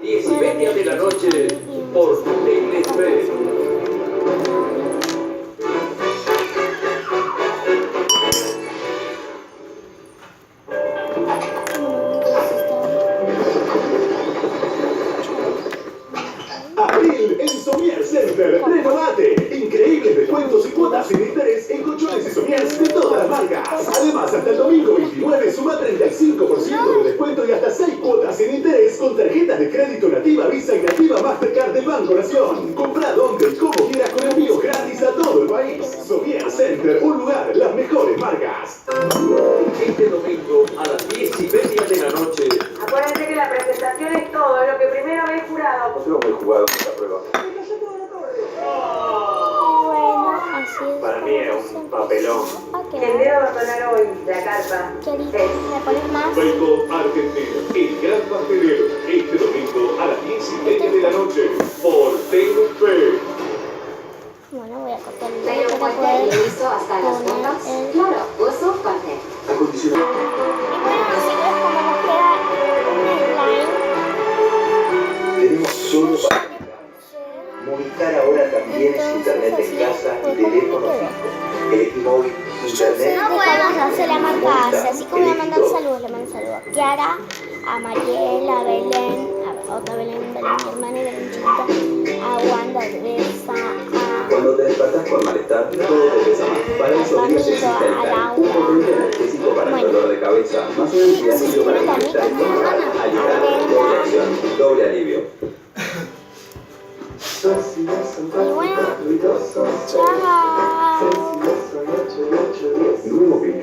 10:30 de la noche por Telefe. Abril en Somier Center. Renovate. Increíbles descuentos y cuotas sin interés en colchones y somiers de todas las marcas. Además, hasta el domingo 29 suma 35% de descuento y hasta 6 cuotas sin interés con tarjetas de crédito Nativa Visa y Nativa Mastercard del Banco Nación. Compra donde y como quieras con envíos gratis a todo el país. Somier Center, un lugar, las mejores marcas. Este domingo a las 10:30 de la noche. Acuérdense que la presentación es todo, es lo que primero habéis jurado. Nosotros hemos jugado esta prueba. Bueno, así es. Para mí es un papelón. Quien debe abandonar hoy la carpa Querida, es ¿me pones más? Bacon Argentina, el gran pastelero. Este domingo a las 10:30 de la noche por Telefe. Bueno, voy a cortar el Medio dedo para puente y poder listo hasta las poner botas. el... Claro, uso content. Acondicionado. Y bueno, chicos, como nos queda un slime, Tenemos solo para Movistar ahora también es internet en casa y teléfono fijo. Elegimóvil, internet. vamos a hacer la marca Asia, así que voy a mandar saludos. Le mando saludos a Kiara, a Mariela, a Belén, a otra Belén, mi hermana y Belén chiquita, a Wanda, a Teresa, a... Cuando te despertás con malestar, todo te pesa más. Para eso necesitas un potente anestésico para el dolor de cabeza, más un antiácido para el malestar estomacal. Ayudar, doble acción, doble alivio. Y bueno, chao.